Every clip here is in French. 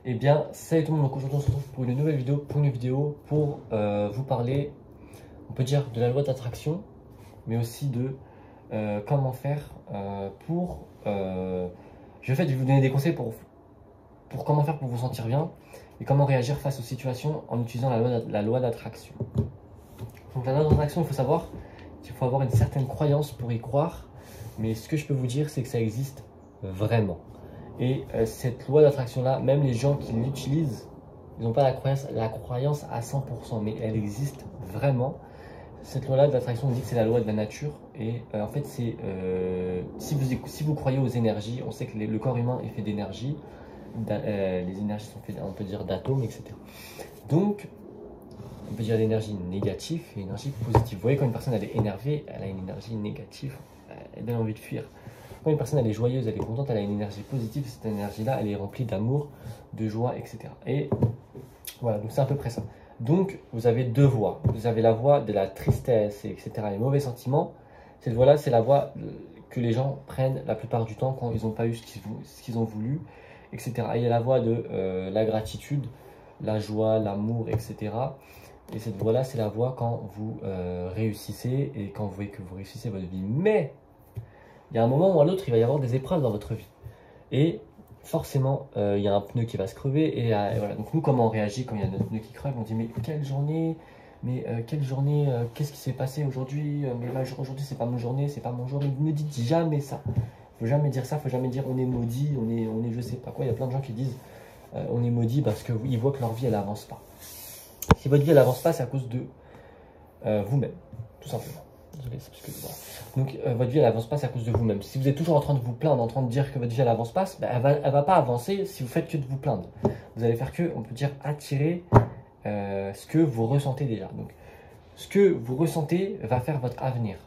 Eh bien, salut tout le monde, donc aujourd'hui on se retrouve pour une nouvelle vidéo, pour vous parler, on peut dire, de la loi d'attraction, mais aussi de comment faire pour... je vais vous donner des conseils pour comment faire pour vous sentir bien et comment réagir face aux situations en utilisant la loi d'attraction. Donc la loi d'attraction, il faut savoir qu'il faut avoir une certaine croyance pour y croire, mais ce que je peux vous dire, c'est que ça existe vraiment. Et cette loi d'attraction-là, même les gens qui l'utilisent, ils n'ont pas la croyance à 100%, mais elle existe vraiment. Cette loi-là d'attraction, on dit que c'est la loi de la nature. Et en fait, c'est si vous croyez aux énergies, on sait que le corps humain est fait d'énergie. Les énergies sont faites, on peut dire, d'atomes, etc. Donc, on peut dire d'énergie négative et énergie positive. Vous voyez, quand une personne elle est énervée, elle a une énergie négative, elle donne envie de fuir. Quand une personne elle est joyeuse, elle est contente, elle a une énergie positive, cette énergie-là, elle est remplie d'amour, de joie, etc. Et voilà, donc c'est à peu près ça. Donc, vous avez deux voies. Vous avez la voie de la tristesse, etc., les mauvais sentiments. Cette voie-là, c'est la voie que les gens prennent la plupart du temps quand ils n'ont pas eu ce qu'ils ont voulu, etc. Et il y a la voie de la gratitude, la joie, l'amour, etc. Et cette voie-là, c'est la voie quand vous réussissez et quand vous voyez que vous réussissez votre vie. Mais il y a un moment ou à l'autre, il va y avoir des épreuves dans votre vie. Et forcément, il y a un pneu qui va se crever. Et voilà. Donc nous, comment on réagit quand il y a notre pneu qui crève? On dit, mais quelle journée? Mais quelle journée? Qu'est-ce qui s'est passé aujourd'hui? Mais là, aujourd'hui, c'est pas mon journée, c'est pas mon jour. Ne dites jamais ça. Faut jamais dire ça, faut jamais dire on est maudit, on est je sais pas quoi. Il y a plein de gens qui disent on est maudit parce qu'ils voient que leur vie, elle avance pas. Si votre vie, elle avance pas, c'est à cause de vous-même, tout simplement. Désolé, c'est parce que voilà. Donc votre vie elle avance pas, c'est à cause de vous-même. Si vous êtes toujours en train de vous plaindre, en train de dire que votre vie elle avance pas, ben, elle va pas avancer si vous faites que de vous plaindre. Vous allez faire que, on peut dire, attirer ce que vous ressentez déjà. Donc ce que vous ressentez va faire votre avenir.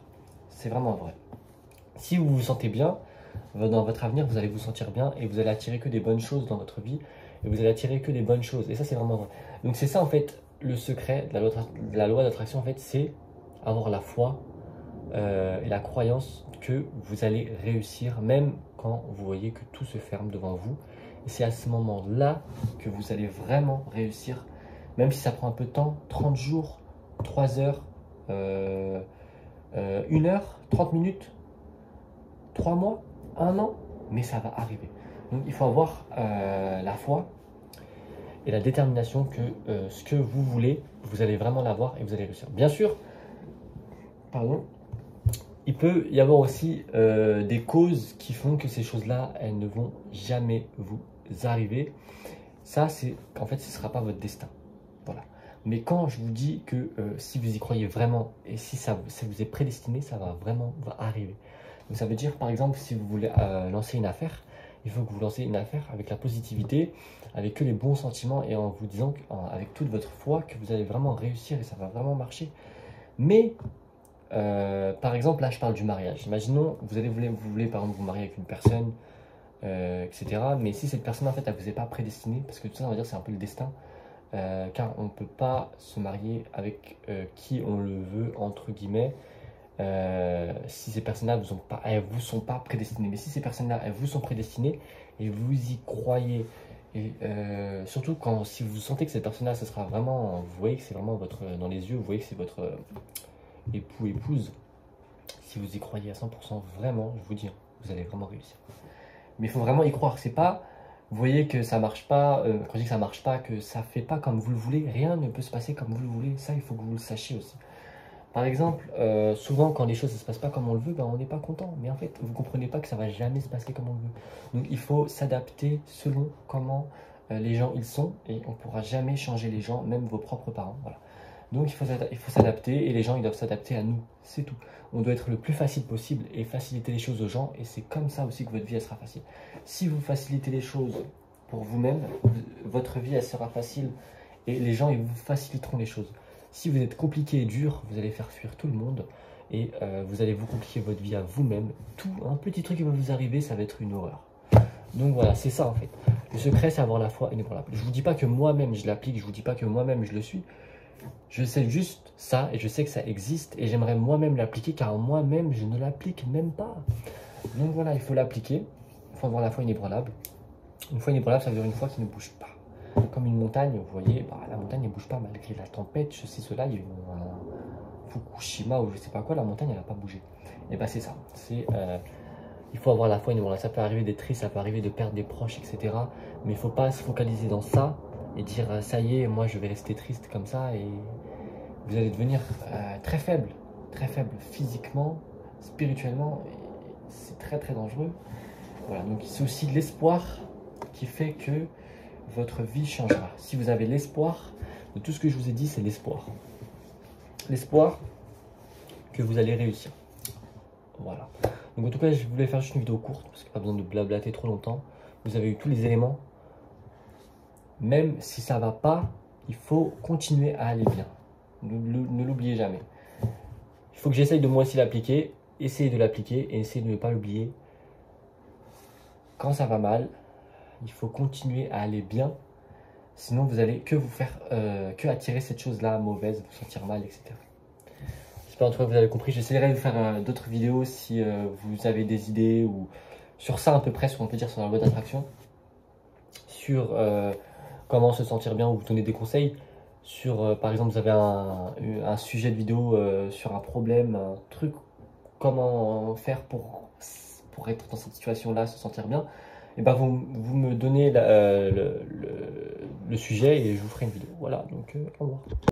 C'est vraiment vrai. Si vous vous sentez bien, dans votre avenir, vous allez vous sentir bien et vous allez attirer que des bonnes choses dans votre vie et vous allez attirer que des bonnes choses. Et ça, c'est vraiment vrai. Donc c'est ça en fait le secret de la loi d'attraction, en fait, c'est avoir la foi et la croyance que vous allez réussir même quand vous voyez que tout se ferme devant vous. Et c'est à ce moment-là que vous allez vraiment réussir, même si ça prend un peu de temps, 30 jours, 3 heures, 1 heure, 30 minutes, 3 mois, 1 an, mais ça va arriver. Donc il faut avoir la foi et la détermination que ce que vous voulez, vous allez vraiment l'avoir et vous allez réussir. Bien sûr, pardon, il peut y avoir aussi des causes qui font que ces choses-là, elles ne vont jamais vous arriver. Ça, c'est qu'en fait, ce ne sera pas votre destin. Voilà. Mais quand je vous dis que si vous y croyez vraiment et si ça vous est prédestiné, ça va vraiment arriver. Donc ça veut dire, par exemple, si vous voulez lancer une affaire, il faut que vous lancez une affaire avec la positivité, avec que les bons sentiments et en vous disant, avec toute votre foi, que vous allez vraiment réussir et ça va vraiment marcher. Mais par exemple, là je parle du mariage. Imaginons, vous voulez par exemple vous marier avec une personne, etc. Mais si cette personne en fait elle vous est pas prédestinée, parce que tout ça on va dire c'est un peu le destin, car on ne peut pas se marier avec qui on le veut entre guillemets, si ces personnes-là elles vous sont pas prédestinées. Mais si ces personnes-là elles vous sont prédestinées et vous y croyez, et surtout si vous sentez que cette personne-là, ce sera vraiment, vous voyez que c'est vraiment dans les yeux, vous voyez que c'est votre époux, épouse, si vous y croyez à 100%, vraiment, je vous dis, vous allez vraiment réussir. Mais il faut vraiment y croire. C'est pas, vous voyez que ça marche pas, quand je dis que ça marche pas, que ça fait pas comme vous le voulez, rien ne peut se passer comme vous le voulez. Ça, il faut que vous le sachiez aussi. Par exemple, souvent quand les choses ne se passent pas comme on le veut, ben, on n'est pas content. Mais en fait, vous comprenez pas que ça va jamais se passer comme on le veut. Donc il faut s'adapter selon comment les gens ils sont et on ne pourra jamais changer les gens, même vos propres parents. Voilà. Donc il faut s'adapter et les gens ils doivent s'adapter à nous, c'est tout. On doit être le plus facile possible et faciliter les choses aux gens et c'est comme ça aussi que votre vie elle sera facile. Si vous facilitez les choses pour vous-même, votre vie elle sera facile et les gens ils vous faciliteront les choses. Si vous êtes compliqué et dur, vous allez faire fuir tout le monde et vous allez vous compliquer votre vie à vous-même. Un petit truc qui va vous arriver, ça va être une horreur. Donc voilà, c'est ça en fait. Le secret, c'est avoir la foi inébranlable. Je ne vous dis pas que moi-même je l'applique, je ne vous dis pas que moi-même je le suis. Je sais juste ça et je sais que ça existe et j'aimerais moi-même l'appliquer car moi-même je ne l'applique même pas. Donc voilà, il faut l'appliquer, il faut avoir la foi inébranlable Une fois inébranlable, ça veut dire une fois qui ne bouge pas. Comme une montagne, vous voyez, bah, la montagne ne bouge pas malgré la tempête, ceci, cela, il y a eu un Fukushima ou je sais pas quoi, la montagne elle n'a pas bougé. Et bah c'est ça, il faut avoir la foi inébranlable. Ça peut arriver d'être triste, ça peut arriver de perdre des proches, etc. Mais il ne faut pas se focaliser dans ça et dire ça y est, moi je vais rester triste comme ça et vous allez devenir très faible physiquement, spirituellement, c'est très très dangereux. Voilà, donc c'est aussi l'espoir qui fait que votre vie changera. Si vous avez l'espoir, de tout ce que je vous ai dit, c'est l'espoir. L'espoir que vous allez réussir. Voilà. Donc en tout cas, je voulais faire juste une vidéo courte, parce qu'il n'y a pas besoin de blablater trop longtemps. Vous avez eu tous les éléments. Même si ça ne va pas, il faut continuer à aller bien. Ne l'oubliez jamais. Il faut que j'essaye de moi aussi l'appliquer. Essayez de l'appliquer et essayez de ne pas l'oublier. Quand ça va mal, il faut continuer à aller bien. Sinon, vous allez que vous faire que attirer cette chose-là mauvaise, vous sentir mal, etc. J'espère en tout cas que vous avez compris. J'essaierai de faire d'autres vidéos si vous avez des idées ou sur ça à peu près, ce qu'on peut dire sur la loi d'attraction, sur comment se sentir bien ou vous donner des conseils. Sur, par exemple, vous avez un sujet de vidéo sur un problème, un truc, comment faire pour être dans cette situation-là, se sentir bien. Et ben vous me donnez le sujet et je vous ferai une vidéo. Voilà, donc au revoir.